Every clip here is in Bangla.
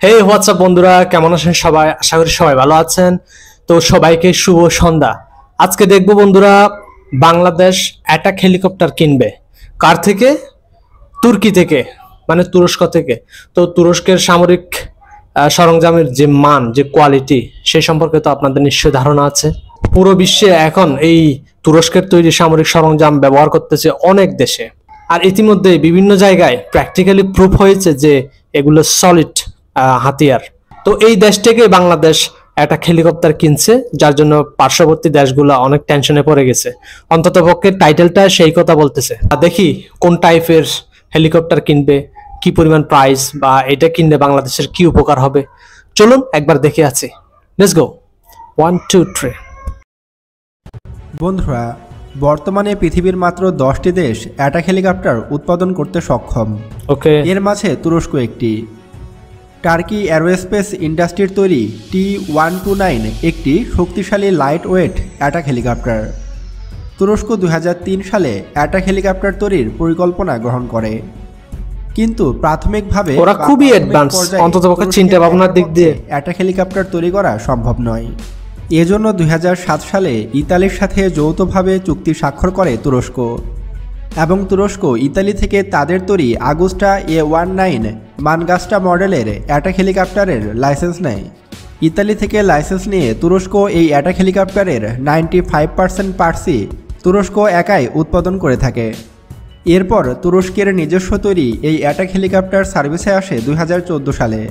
হে হোয়াটসঅ্যাপ বন্ধুরা, কেমন আছেন সবাই? আশা করি সবাই ভালো আছেন। তো সবাইকে শুভ সন্ধ্যা। আজকে দেখবো বন্ধুরা, বাংলাদেশ অ্যাটাক হেলিকপ্টার কিনবে কার থেকে? তুর্কি থেকে, মানে তুরস্ক থেকে। তো তুরস্কের সামরিক সরঞ্জামের যে মান, যে কোয়ালিটি, সেই সম্পর্কে তো আপনাদের নিশ্চয়ই ধারণা আছে। পুরো বিশ্বে এখন এই তুরস্কের তৈরি সামরিক সরঞ্জাম ব্যবহার করতেছে অনেক দেশে। আর ইতিমধ্যে বিভিন্ন জায়গায় প্র্যাকটিক্যালি প্রুফ হয়েছে যে এগুলো সলিড হাতিয়ার। তো এই দেশ থেকে বাংলাদেশ একটা হেলিকপ্টার কিনছে, যার জন্য পার্শ্ববর্তী দেশগুলো অনেক টেনশনে পড়ে গেছে। অন্ততপক্ষে টাইটেলটা সেই কথা বলতেছে। দেখি কোন টাইপের হেলিকপ্টার কিনবে, কি পরিমাণ প্রাইস, বা এটা কিনলে বাংলাদেশের কি উপকার হবে। চলুন একবার দেখে আছি। Let's go. 1 2 3। বন্ধুরা, বর্তমানে পৃথিবীর মাত্র 10টি দেশ অ্যাটাক হেলিকপ্টার উৎপাদন করতে সক্ষম। ওকে। এর মাঝে তুরস্ক একটি। টার্কি অ্যারোস্পেস ইন্ডাস্ট্রির তৈরি T-129 একটি শক্তিশালী লাইট ওয়েট অ্যাটাক হেলিকপ্টার। তুরস্ক 2003 সালে অ্যাটাক হেলিকপ্টার তৈরির পরিকল্পনা গ্রহণ করে, কিন্তু প্রাথমিকভাবে ওরা খুবই অ্যাডভান্স, অন্ততপক্ষে চিন্তা ভাবনার দিক দিয়ে অ্যাটাক হেলিকপ্টার তৈরি করা সম্ভব নয়। এজন্য 2007 সালে ইতালির সাথে যৌথভাবে চুক্তি স্বাক্ষর করে তুরস্ক, এবং তুরস্ক ইতালি থেকে তাদের তৈরি আগুস্টা A19 মানগাস্টা মডেলের অ্যাটাক হেলিকপ্টারের লাইসেন্স নেয়। ইতালি থেকে লাইসেন্স নিয়ে তুরস্ক এই অ্যাটাক হেলিকপ্টারের 95% পার্টসই তুরস্ক একাই উৎপাদন করে থাকে। এরপর তুরস্কের নিজস্ব তৈরি এই অ্যাটাক হেলিকপ্টার সার্ভিসে আসে 2014 সালে।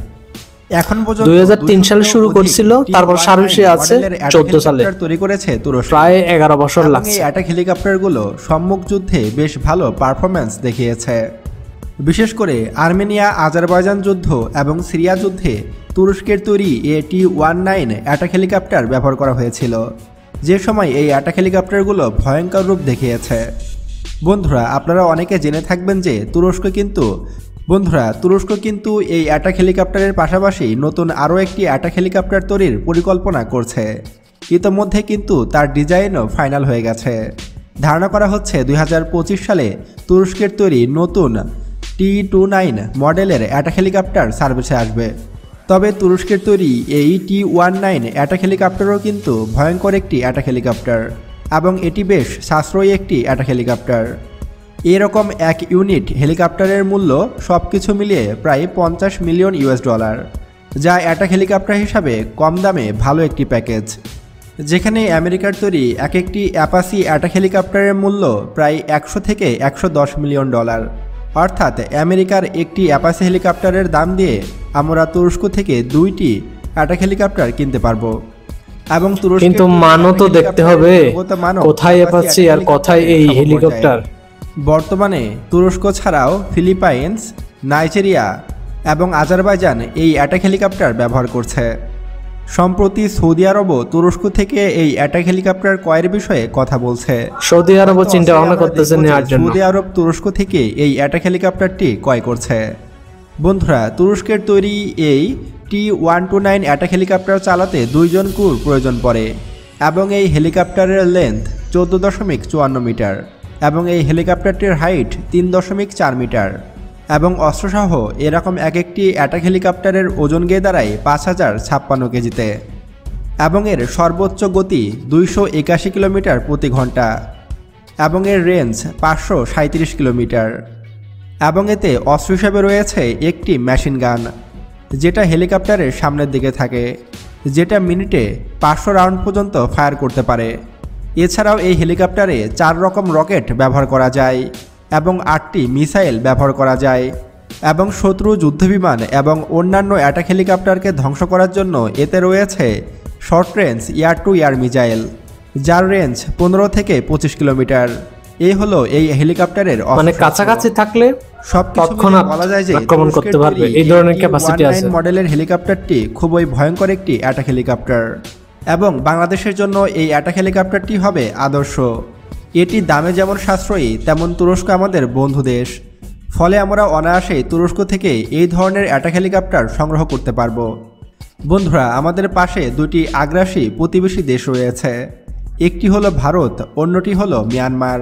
এখন পর্যন্ত 2003 সালে শুরু করছিল, তারপর সার্ভিসে আছে 14 সালে। তৈরি করেছে তুরস্ক, প্রায় 11 বছর লাগছে। এই অ্যাটাক হেলিকপ্টারগুলো সম্মুখ যুদ্ধে বেশ ভালো পারফরম্যান্স দেখিয়েছে। বিশেষ করে আর্মেনিয়া আজারবাইজান যুদ্ধ এবং সিরিয়া যুদ্ধে তুরস্কের তৈরি T-19 অ্যাটাক হেলিকপ্টার ব্যবহার করা হয়েছিল, যে সময় এই অ্যাটাক হেলিকপ্টারগুলো ভয়ঙ্কর রূপ দেখিয়েছে। বন্ধুরা, আপনারা অনেকে জেনে থাকবেন যে তুরস্ক কিন্তু এই অ্যাটাক হেলিকপ্টারের পাশাপাশি নতুন আরও একটি অ্যাটাক হেলিকপ্টার তৈরির পরিকল্পনা করছে। ইতোমধ্যে কিন্তু তার ডিজাইনও ফাইনাল হয়ে গেছে। ধারণা করা হচ্ছে 2025 সালে তুরস্কের তৈরি নতুন T-29 মডেলের অ্যাটাক হেলিকপ্টার সার্ভিসে আসবে। তবে তুরস্কের তৈরি এই T-19 অ্যাটাক হেলিকপ্টারও কিন্তু ভয়ঙ্কর একটি অ্যাটাক হেলিকপ্টার, এবং এটি বেশ সাশ্রয়ী একটি অ্যাটাক হেলিকপ্টার। এরকম এক ইউনিট হেলিকপ্টারের মূল্য সব কিছু মিলিয়ে প্রায় $50 মিলিয়ন, যা অ্যাটাক হেলিকপ্টার হিসাবে কম দামে ভালো একটি প্যাকেজ। যেখানে আমেরিকার তৈরি এক একটি অ্যাপাচি অ্যাটাক হেলিকপ্টারের মূল্য প্রায় $100 থেকে $110 মিলিয়ন। অর্থাৎ আমেরিকার একটি অ্যাপাচি হেলিকপ্টারের দাম দিয়ে আমরা তুরস্ক থেকে 2টি অ্যাটাক হেলিকপ্টার কিনতে পারবো। এবং তুরস্ক কিন্তু মানও তো দেখতে হবে, কোথায় অ্যাপাচি আর কোথায় এই হেলিকপ্টার। বর্তমানে তুরস্ক ছাড়াও ফিলিপাইন্স, নাইজেরিয়া এবং আজারবাইজান এই অ্যাটাক হেলিকপ্টার ব্যবহার করছে। সম্প্রতি সৌদি আরবও তুরস্ক থেকে এই অ্যাটাক হেলিকপ্টার ক্রয়ের বিষয়ে কথা বলছে। সৌদি আরবও চিন্তা ভাবনা করতেছে নেওয়ার জন্য। সৌদি আরব তুরস্ক থেকে এই অ্যাটাক হেলিকপ্টারটি ক্রয় করছে। বন্ধুরা, তুরস্কের তৈরি এই T-129 অ্যাটাক হেলিকপ্টার চালাতে 2 জন ক্রুর প্রয়োজন পড়ে, এবং এই হেলিকপ্টারের লেন্থ 14.54 মিটার, এবং এই হেলিকপ্টারটির হাইট 3.4 মিটার, এবং অস্ত্রসহ এরকম এক একটি অ্যাটাক হেলিকপ্টারের ওজন গিয়ে দাঁড়ায় 5056 কেজিতে, এবং এর সর্বোচ্চ গতি 281 কিলোমিটার প্রতি ঘন্টা, এবং এর রেঞ্জ 537 কিলোমিটার, এবং এতে অস্ত্র হিসেবে রয়েছে একটি মেশিন গান, যেটা হেলিকপ্টারের সামনের দিকে থাকে, যেটা মিনিটে 500 রাউন্ড পর্যন্ত ফায়ার করতে পারে। এছাড়াও এই হেলিকপ্টারে 4 রকম রকেট ব্যবহার করা যায়, এবং 8টি মিসাইল ব্যবহার করা যায়, এবং শত্রু যুদ্ধবিমান এবং অন্যান্য অ্যাটাক হেলিকপ্টারকে ধ্বংস করার জন্য এতে রয়েছে short range air two air missile, যার রেঞ্জ 15 থেকে 25 কিলোমিটার। এই হলো এই হেলিকপ্টারের, মানে কাছাকাছি থাকলে সব তৎক্ষণাৎ বলা যায় যে আক্রমণ করতে পারবে। এই ধরনের ক্যাপাসিটি আছে। মডেলের হেলিকপ্টারটি খুবই ভয়ঙ্কর একটি অ্যাটাক হেলিকপ্টার, এবং বাংলাদেশের জন্য এই অ্যাটাক হেলিকপ্টারটি হবে আদর্শ। এটি দামে যেমন সাশ্রয়ী, তেমন তুরস্ক আমাদের বন্ধু দেশ, ফলে আমরা অনায়াসেই তুরস্ক থেকে এই ধরনের অ্যাটাক হেলিকপ্টার সংগ্রহ করতে পারব। বন্ধুরা, আমাদের পাশে 2টি আগ্রাসী প্রতিবেশী দেশ রয়েছে। একটি হলো ভারত, অন্যটি হলো মিয়ানমার।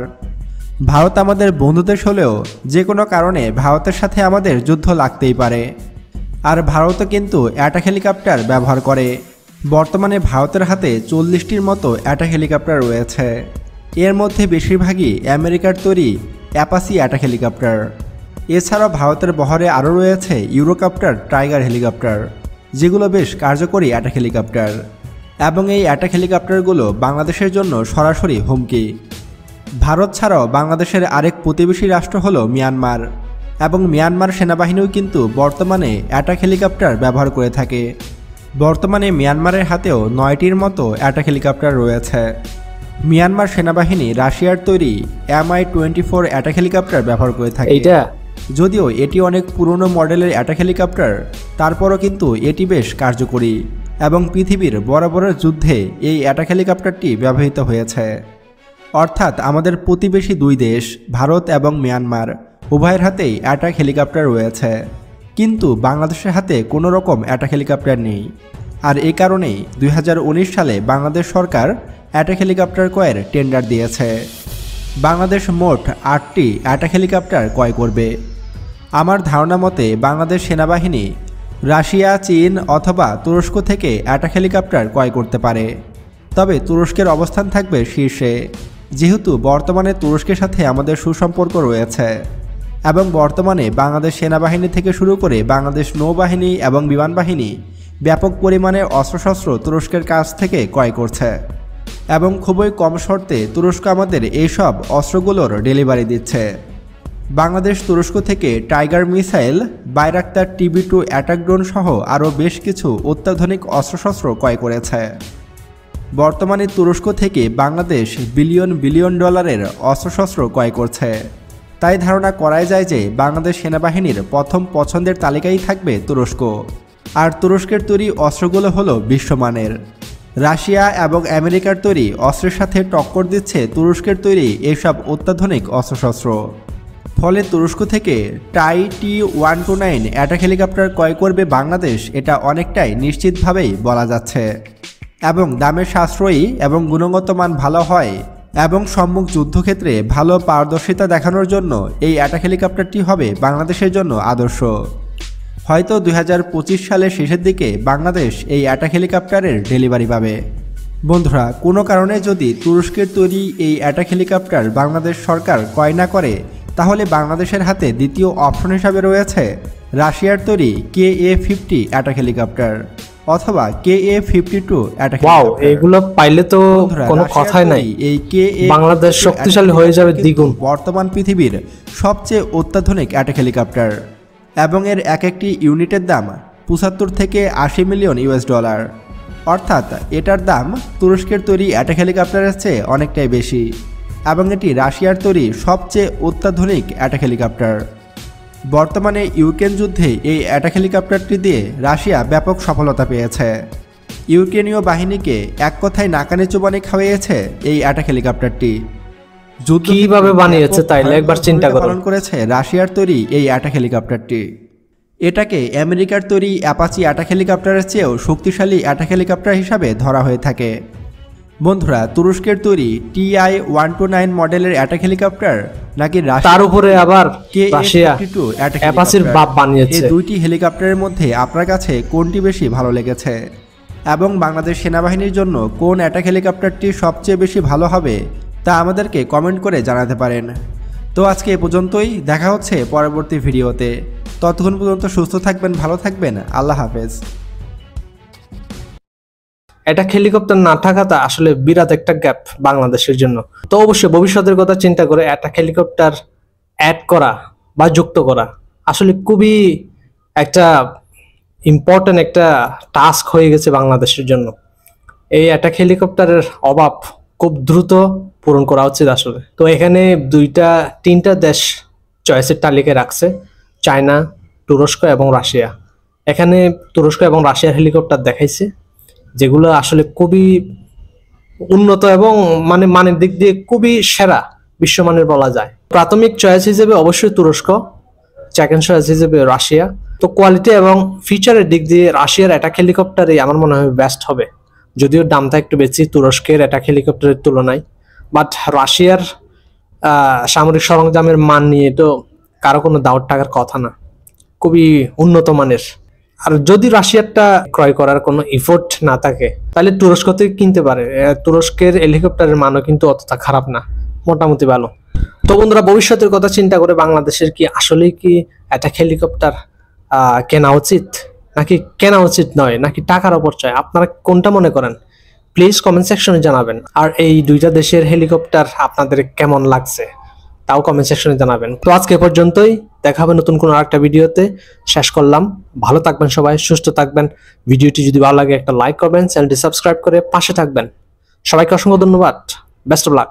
ভারত আমাদের বন্ধু দেশ হলেও যে কোনো কারণে ভারতের সাথে আমাদের যুদ্ধ লাগতেই পারে। আর ভারতও কিন্তু অ্যাটাক হেলিকপ্টার ব্যবহার করে। বর্তমানে ভারতের হাতে 40টির মতো অ্যাটাক হেলিকপ্টার রয়েছে। এর মধ্যে বেশিরভাগই আমেরিকার তৈরি অ্যাপাচি অ্যাটাক হেলিকপ্টার। এছাড়াও ভারতের বহরে আরও রয়েছে ইউরোকপ্টার, টাইগার হেলিকপ্টার, যেগুলো বেশ কার্যকরী অ্যাটাক হেলিকপ্টার। এবং এই অ্যাটাক হেলিকপ্টারগুলো বাংলাদেশের জন্য সরাসরি হুমকি। ভারত ছাড়াও বাংলাদেশের আরেক প্রতিবেশী রাষ্ট্র হলো মিয়ানমার, এবং মিয়ানমার সেনাবাহিনীও কিন্তু বর্তমানে অ্যাটাক হেলিকপ্টার ব্যবহার করে থাকে। বর্তমানে মিয়ানমারের হাতেও 9টির মতো অ্যাটাক হেলিকপ্টার রয়েছে। মিয়ানমার সেনাবাহিনী রাশিয়ার তৈরি MI-24 অ্যাটাক হেলিকপ্টার ব্যবহার করে থাকে। যদিও এটি অনেক পুরনো মডেলের অ্যাটাক হেলিকপ্টার, তারপরও কিন্তু এটি বেশ কার্যকরী এবং পৃথিবীর বড় বড় যুদ্ধে এই অ্যাটাক হেলিকপ্টারটি ব্যবহৃত হয়েছে। অর্থাৎ আমাদের প্রতিবেশী দুই দেশ ভারত এবং মিয়ানমার উভয়ের হাতেই অ্যাটাক হেলিকপ্টার রয়েছে, কিন্তু বাংলাদেশের হাতে কোনো রকম অ্যাটাক হেলিকপ্টার নেই। আর এই কারণেই 2019 সালে বাংলাদেশ সরকার অ্যাটাক হেলিকপ্টার ক্রয়ের টেন্ডার দিয়েছে। বাংলাদেশ মোট 8টি অ্যাটাক হেলিকপ্টার ক্রয় করবে। আমার ধারণা মতে বাংলাদেশ সেনাবাহিনী রাশিয়া, চীন অথবা তুরস্ক থেকে অ্যাটাক হেলিকপ্টার ক্রয় করতে পারে। তবে তুরস্কের অবস্থান থাকবে শীর্ষে, যেহেতু বর্তমানে তুরস্কের সাথে আমাদের সুসম্পর্ক রয়েছে এবং বর্তমানে বাংলাদেশ সেনাবাহিনী থেকে শুরু করে বাংলাদেশ নৌবাহিনী এবং বিমান বাহিনী ব্যাপক পরিমাণে অস্ত্রশস্ত্র তুরস্কের কাছ থেকে ক্রয় করছে এবং খুবই কম শর্তে তুরস্ক আমাদের এইসব অস্ত্রগুলোর ডেলিভারি দিচ্ছে। বাংলাদেশ তুরস্ক থেকে tiger missile, Bayraktar TB2 attack drone সহ আরও বেশ কিছু অত্যাধুনিক অস্ত্রশস্ত্র ক্রয় করেছে। বর্তমানে তুরস্ক থেকে বাংলাদেশ বিলিয়ন বিলিয়ন ডলারের অস্ত্রশস্ত্র ক্রয় করছে। তাই ধারণা করাই যায় যে বাংলাদেশ সেনাবাহিনীর প্রথম পছন্দের তালিকায় থাকবে তুরস্ক। আর তুরস্কের তৈরি অস্ত্রগুলো হলো বিশ্বমানের। রাশিয়া এবং আমেরিকার তৈরি অস্ত্রের সাথে টক্কর দিচ্ছে তুরস্কের তৈরি এইসব অত্যাধুনিক অস্ত্রশস্ত্র। ফলে তুরস্ক থেকে TY-129 অ্যাটাক হেলিকপ্টার ক্রয় করবে বাংলাদেশ, এটা অনেকটাই নিশ্চিতভাবেই বলা যাচ্ছে। এবং দামে সাশ্রয়ী এবং গুণগত মান ভালো হয় এবং সম্মুখ যুদ্ধক্ষেত্রে ভালো পারদর্শিতা দেখানোর জন্য এই অ্যাটাক হেলিকপ্টারটি হবে বাংলাদেশের জন্য আদর্শ। হয়তো 2025 সালের শেষের দিকে বাংলাদেশ এই অ্যাটাক হেলিকপ্টারের ডেলিভারি পাবে। বন্ধুরা, কোনো কারণে যদি তুরস্কের তৈরি এই অ্যাটাক হেলিকপ্টার বাংলাদেশ সরকার ক্রয় না করে, তাহলে বাংলাদেশের হাতে দ্বিতীয় অপশন হিসাবে রয়েছে রাশিয়ার তৈরি KA-50 অ্যাটাক হেলিকপ্টার অথবা KA-52 অ্যাটাক হেলিকপ্টার। এগুলো পাইলে তো কোনো কথাই নাই, এই KA বাংলাদেশ শক্তিশালী হয়ে যাবে দ্বিগুণ। বর্তমান পৃথিবীর সবচেয়ে অত্যাধুনিক অ্যাটাক হেলিকপ্টার এবং এর এক একটি ইউনিটের দাম 75 থেকে 80 মিলিয়ন US ডলার। অর্থাৎ এটার দাম তুরস্কের তৈরি অ্যাটাক হেলিকপ্টারের চেয়ে অনেকটাই বেশি এবং এটি রাশিয়ার তৈরি সবচেয়ে অত্যাধুনিক অ্যাটাক হেলিকপ্টার। বর্তমানে ইউক্রেন যুদ্ধে এই অ্যাটাক হেলিকপ্টারটি দিয়ে রাশিয়া ব্যাপক সফলতা পেয়েছে। ইউক্রেনীয় বাহিনীকে এক কথায় নাকানি চুবানি খাওয়িয়েছে এই অ্যাটাক হেলিকপ্টারটি। যুদ্ধ কিভাবে বানিয়েছে তাইলে একবার চিন্তা করুন। পালন করেছে রাশিয়ার তৈরি এই অ্যাটাক হেলিকপ্টারটি। এটাকে আমেরিকার তৈরি অ্যাপাচি অ্যাটাক হেলিকপ্টারের চেয়েও শক্তিশালী অ্যাটাক হেলিকপ্টার হিসাবে ধরা হয়ে থাকে। বন্ধুরা, তুরস্কের তৈরি TY-129 মডেলের অ্যাটাক হেলিকপ্টার নাকি তার উপরে আবার রাশিয়া KA-52 অ্যাটাক অ্যাপাচির বাপ বানিয়েছে। এই দুইটি হেলিকপ্টারের মধ্যে আপনার কাছে কোনটি বেশি ভালো লেগেছে এবং বাংলাদেশ সেনাবাহিনীর জন্য কোন অ্যাটাক হেলিকপ্টারটি সবচেয়ে বেশি ভালো হবে তা আমাদেরকে কমেন্ট করে জানাতে পারেন। তো আজকে এ পর্যন্তই, দেখা হচ্ছে পরবর্তী ভিডিওতে। ততক্ষণ পর্যন্ত সুস্থ থাকবেন, ভালো থাকবেন, আল্লাহ হাফেজ। অ্যাটাক হেলিকপ্টার না থাকাটা আসলে বিরাট একটা গ্যাপ বাংলাদেশের জন্য। তো অবশ্যই ভবিষ্যতের কথা চিন্তা করে অ্যাটাক হেলিকপ্টার অ্যাড করা বা যুক্ত করা আসলে খুবই একটা ইম্পর্টেন্ট একটা টাস্ক হয়ে গেছে বাংলাদেশের জন্য। এই অ্যাটাক হেলিকপ্টারের অভাব খুব দ্রুত পূরণ করা উচিত আসলে। তো এখানে তিনটা দেশ চয়েসের তালিকায় রাখছে, চায়না, তুরস্ক এবং রাশিয়া। এখানে তুরস্ক এবং রাশিয়ার হেলিকপ্টার দেখাইছে, যেগুলো আসলে খুবই উন্নত এবং মানের দিক দিয়ে খুবই সেরা, বিশ্বমানের বলা যায়। প্রাথমিক চয়েস হিসেবে অবশ্যই তুরস্ক, সেকেন্ড চয়েস হিসেবে রাশিয়া। তো কোয়ালিটি এবং ফিচারের দিক দিয়ে রাশিয়ার অ্যাটাক হেলিকপ্টারই আমার মনে হয় বেস্ট হবে, যদিও দামটা একটু বেশি তুরস্কের অ্যাটাক হেলিকপ্টারের তুলনায়। বাট রাশিয়ার সামরিক সরঞ্জামের মান নিয়ে তো কারো কোনো দাওয়াত টাকার কথা না, খুবই উন্নত মানের। আর যদি রাশিয়ারটা ক্রয় করার কোনো ইফোর্ট না থাকে তাহলে তুরস্ক থেকে কিনতে পারে। তুরস্কের হেলিকপ্টারের মানও কিন্তু অতটা খারাপ না, মোটামুটি ভালো। তো বন্ধুরা, ভবিষ্যতের কথা চিন্তা করে বাংলাদেশের কি আসলেই কি একটা হেলিকপ্টার কেনা উচিত, নাকি কেনা উচিত নয়, নাকি টাকার অপচয়? আপনারা কোনটা মনে করেন? প্লিজ কমেন্ট সেকশনে জানাবেন। আর এই দুইটা দেশের হেলিকপ্টার আপনাদের কেমন লাগছে তাও কমেন্ট সেকশনে জানাবেন। তো আজকে পর্যন্তই, দেখা হবে নতুন কোনো আরেকটা ভিডিওতে। শেষ করলাম। ভালো থাকবেন সবাই, সুস্থ থাকবেন। ভিডিওটি যদি ভালো লাগে একটা লাইক করবেন, চ্যানেলটি সাবস্ক্রাইব করে পাশে থাকবেন। সবাইকে অসংখ্য ধন্যবাদ। Best of luck.